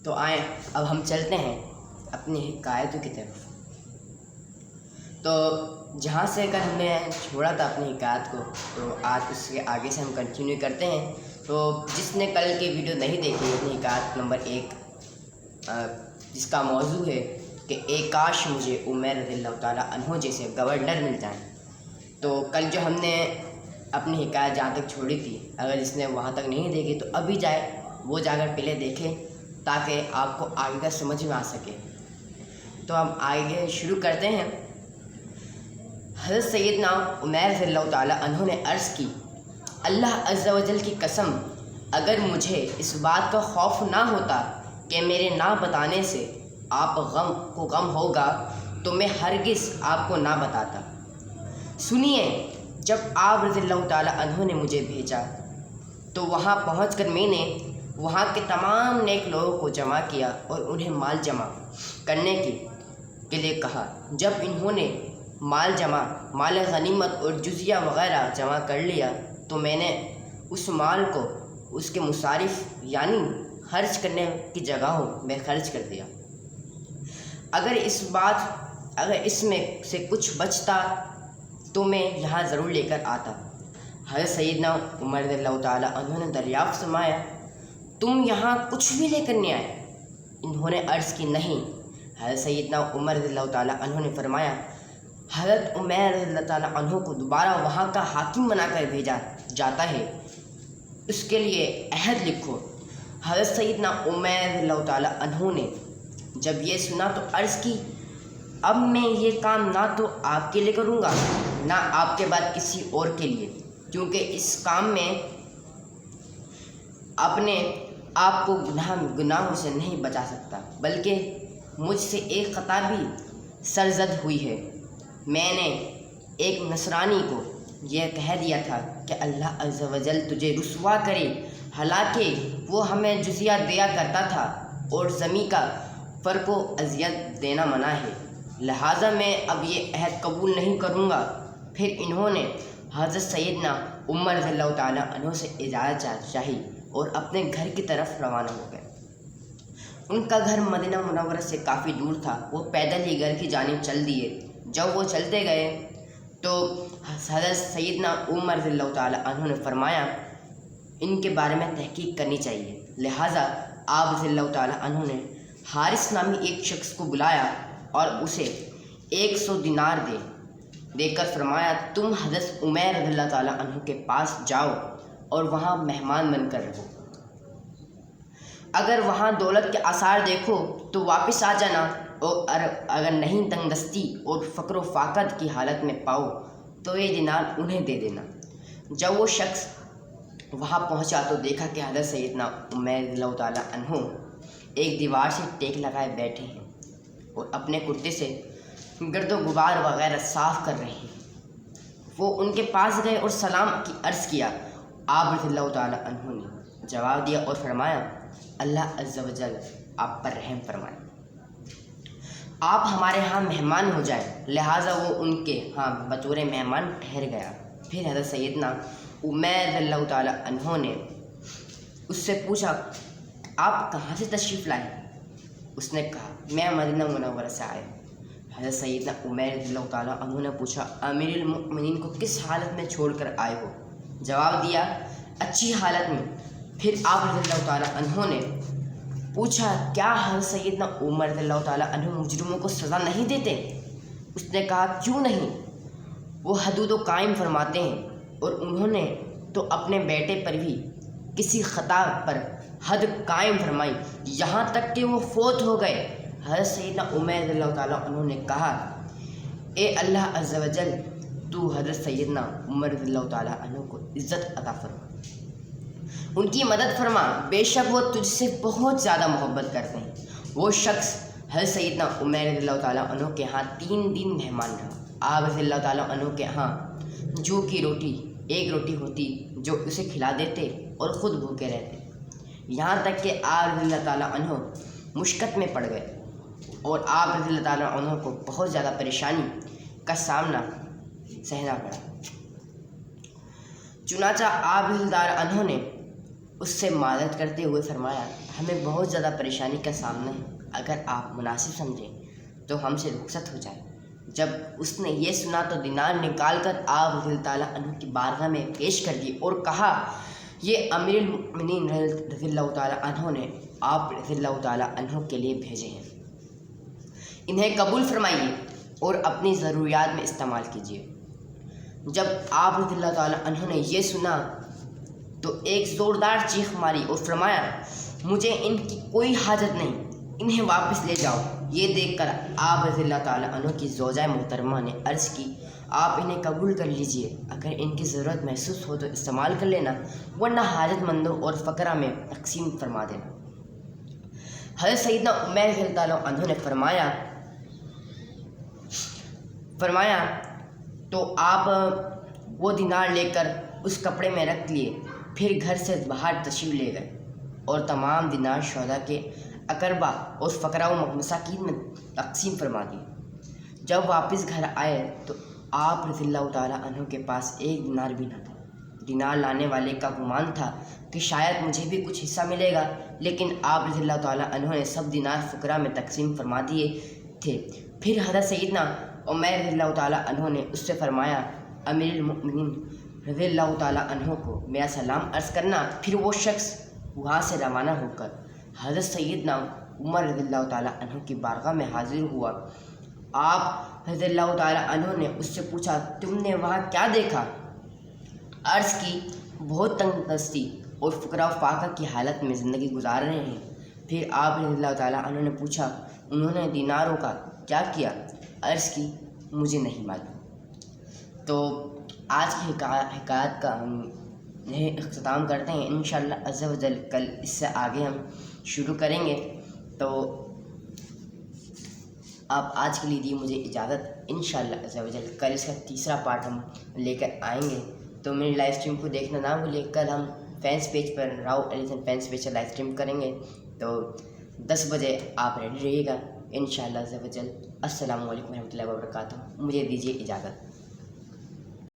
تو آئیں اب ہم چلتے ہیں اپنی حکایتوں کی طرف۔ تو جہاں سے کل ہم نے چھوڑا تھا اپنی حکایت کو، تو آج اس کے آگے سے ہم کنٹینیو کرتے ہیں۔ تو جس نے کل کی ویڈیو نہیں دیکھی اپنی حکایت نمبر 1، جس کا موضوع ہے کہ اے کاش مجھے عمیر رضی اللہ تعالیٰ عنہ جیسے گورنر مل جائیں، تو کل جو ہم نے اپنی حکایت جہاں تک چھوڑی تھی، اگر جس نے وہاں تک نہیں دیکھی تو ابھی جائے وہ جا کر پہلے دیکھیں تاکہ آپ کو آگے کا سمجھ میں آ سکے۔ تو ہم آگے شروع کرتے ہیں۔ حضرت سیدنا عمیر رضی اللہ تعالیٰ عنہ نے عرض کی، اللہ عز و جل کی قسم، اگر مجھے اس بات کا خوف نہ ہوتا کہ میرے نہ بتانے سے آپ غم ہوگا تو میں ہرگز آپ کو نہ بتاتا۔ سنیے، جب آپ رضی اللہ تعالیٰ عنہ نے مجھے بھیجا تو وہاں پہنچ کر میں نے وہاں کے تمام نیک لوگوں کو جمع کیا اور انہیں مال جمع کرنے کے لیے کہا۔ جب انہوں نے مال غنیمت اور جزیہ وغیرہ جمع کر لیا تو میں نے اس مال کو اس کے مصارف یعنی خرچ کرنے کی جگہوں میں خرچ کر دیا۔ اگر اس میں سے کچھ بچتا تو میں یہاں ضرور لے کر آتا۔ حضرت سیدنا عمر رضی اللہ تعالیٰ عنہ نے دریافت فرمایا، تم یہاں کچھ بھی لے کر نہیں آئے؟ انہوں نے عرض کی، نہیں۔ حضرت سیدنا عمر رضی اللہ تعالیٰ عنہ نے فرمایا، حضرت عمیر رضی اللہ تعالیٰ عنہ کو دوبارہ وہاں کا حاکم بنا کر بھیجا جاتا ہے، اس کے لیے عہد لکھو۔ حضرت سیدنا عمیر رضی اللہ تعالیٰ عنہ نے جب یہ سنا تو عرض کی، اب میں یہ کام نہ تو آپ کے لیے کروں گا نہ آپ کے بعد کسی اور کے لیے، کیونکہ اس کام میں اپنے آپ کو گناہوں سے نہیں بچا سکتا، بلکہ مجھ سے ایک خطا بھی سرزد ہوئی ہے۔ میں نے ایک نصرانی کو یہ کہہ دیا تھا کہ اللہ عز و جل تجھے رسوا کرے، حالانکہ وہ ہمیں جزیہ دیا کرتا تھا اور زمین کا فرق و اذیت دینا منع ہے، لہٰذا میں اب یہ عہد قبول نہیں کروں گا۔ پھر انہوں نے حضرت سیدنا عمر رضی اللہ تعالیٰ عنہ سے اجازت چاہی اور اپنے گھر کی طرف روانہ ہو گئے۔ ان کا گھر مدینہ منورہ سے کافی دور تھا، وہ پیدل ہی گھر کی جانب چل دیے۔ جب وہ چلتے گئے تو حضرت سیدنا عمر رضی اللہ تعالیٰ عنہ نے فرمایا، ان کے بارے میں تحقیق کرنی چاہیے، لہٰذا آپ رضی اللہ تعالیٰ عنہ نے حارث نامی ایک شخص کو بلایا اور اسے 100 دینار دے کر فرمایا، تم حضرت عمیر رضی اللہ تعالیٰ عنہ کے پاس جاؤ اور وہاں مہمان بن کر رہو۔ اگر وہاں دولت کے آثار دیکھو تو واپس آ جانا، اور اگر نہیں تنگ دستی اور فقر و فاقت کی حالت میں پاؤ تو یہ دینار انہیں دے دینا۔ جب وہ شخص وہاں پہنچا تو دیکھا کہ حضرت سیدنا عمیر رضی اللہ تعالیٰ عنہ ایک دیوار سے ٹیک لگائے بیٹھے ہیں اور اپنے کرتے سے گرد و غبار وغیرہ صاف کر رہے ہیں۔ وہ ان کے پاس گئے اور سلام کی عرض کیا۔ آپ رضی اللہ تعالیٰ عنہ نے جواب دیا اور فرمایا، اللہ عز و جل آپ پر رحم فرمائے، آپ ہمارے ہاں مہمان ہو جائیں، لہٰذا وہ ان کے ہاں بطور مہمان ٹھہر گیا۔ پھر حضرت سیدنا عمیر رضی اللہ تعالیٰ عنہ نے اس سے پوچھا، آپ کہاں سے تشریف لائے؟ اس نے کہا، میں مدینہ منورہ سے آیا۔ حضرت سیدنا عمیر رضی اللہ تعالیٰ عنہ نے پوچھا، امیر المؤمنین کو کس حالت میں چھوڑ کر آئے ہو؟ جواب دیا، اچھی حالت میں۔ پھر آپ رضی اللہ تعالیٰ عنہ نے پوچھا، کیا حضرت سیدنا عمر رضی اللہ تعالیٰ عنہ مجرموں کو سزا نہیں دیتے؟ اس نے کہا، کیوں نہیں، وہ حدود و قائم فرماتے ہیں، اور انہوں نے تو اپنے بیٹے پر بھی کسی خطا پر حد قائم فرمائی، یہاں تک کہ وہ فوت ہو گئے۔ حضرت سیدنا عمر رضی اللہ تعالیٰ عنہ نے کہا، اے اللہ عز و جل، تو حضرت سیدنا عمر رضی اللہ تعالیٰ عنہ کو عزت عطا فرما، ان کی مدد فرما، بے شک وہ تجھ سے بہت زیادہ محبت کرتے ہیں۔ وہ شخص حضرت سیدنا عمر رضی اللہ تعالیٰ عنہ کے ہاں 3 دن مہمان رہا۔ آپ رضی اللہ تعالیٰ عنہ کے ہاں جو کی روٹی ایک روٹی ہوتی جو اسے کھلا دیتے اور خود بھوکے رہتے، یہاں تک کہ آپ رضی اللہ تعالیٰ عنہ مشقت میں پڑ گئے اور آپ رضی اللہ تعالیٰ عنہ کو بہت زیادہ پریشانی کا سامنا سہنا پڑا۔ چنانچہ آپ رضی اللہ عنہ نے اس سے معذرت کرتے ہوئے فرمایا، ہمیں بہت زیادہ پریشانی کا سامنا ہے، اگر آپ مناسب سمجھیں تو ہم سے رخصت ہو جائے۔ جب اس نے یہ سنا تو دینار نکال کر آپ رضی اللہ تعالیٰ عنہ کی بارگاہ میں پیش کر دی اور کہا، یہ امیر المؤمنین رضی اللہ تعالیٰ عنہ نے آپ رضی اللہ تعالیٰ عنہ کے لیے بھیجے ہیں، انہیں قبول فرمائیے اور اپنی ضروریات میں استعمال کیجیے۔ جب آپ رضی اللہ تعالیٰ عنہ نے یہ سنا تو ایک زوردار چیخ ماری اور فرمایا، مجھے ان کی کوئی حاجت نہیں، انہیں واپس لے جاؤ۔ یہ دیکھ کر آپ رضی اللہ تعالیٰ عنہ کی زوجہ محترمہ نے عرض کی، آپ انہیں قبول کر لیجئے، اگر ان کی ضرورت محسوس ہو تو استعمال کر لینا، ورنہ حاجت مندوں اور فقراء میں تقسیم فرما دینا۔ حضرت سیدنا عمر رضی اللہ تعالیٰ عنہ نے فرمایا تو آپ وہ دینار لے کر اس کپڑے میں رکھ لیے، پھر گھر سے باہر تشریف لے گئے اور تمام دینار شہداء کے اقربا اور فقراء و مساکین میں تقسیم فرما دی۔ جب واپس گھر آئے تو آپ رضی اللہ تعالیٰ عنہ کے پاس ایک دینار بھی نہ تھا۔ دینار لانے والے کا گمان تھا کہ شاید مجھے بھی کچھ حصہ ملے گا، لیکن آپ رضی اللہ تعالیٰ عنہ نے سب دینار فقراء میں تقسیم فرما دیے تھے۔ پھر حضرت سیدنا عمر رضی اللہ تعالیٰ عنہ نے اس سے فرمایا، امیر المؤمنین رضی اللہ تعالیٰ عنہ کو میرا سلام عرض کرنا۔ پھر وہ شخص وہاں سے روانہ ہو کر حضرت سیدنا عمر رضی اللہ تعالیٰ عنہ کی بارگاہ میں حاضر ہوا۔ آپ رضی اللہ تعالیٰ عنہ نے اس سے پوچھا، تم نے وہاں کیا دیکھا؟ عرض کی، بہت تنگ دستی اور فقراء و فاقہ کی حالت میں زندگی گزار رہے ہیں۔ پھر آپ رضی اللہ تعالیٰ عنہ نے پوچھا، انہوں نے دیناروں کا کیا کیا؟ عرض کی، مجھے نہیں معلوم۔ تو آج کی حکایت کا ہم اختتام کرتے ہیں، انشاءاللہ عز و جل کل اس سے آگے ہم شروع کریں گے۔ تو آپ آج کے لیے دی مجھے اجازت، انشاءاللہ عز و جل کل اس کا تیسرا پارٹ ہم لے کر آئیں گے۔ تو میری لائیو اسٹریم کو دیکھنا نہ بھولے، کل ہم فینس پیج پر راؤ ایلیزن فینس پیج پر لائیو اسٹریم کریں گے، تو 10 بجے آپ ریڈی رہیے گا انشاءاللہ عز و جل۔ السلام علیکم ورحمۃ اللہ وبرکاتہ، مجھے دیجیے اجازت۔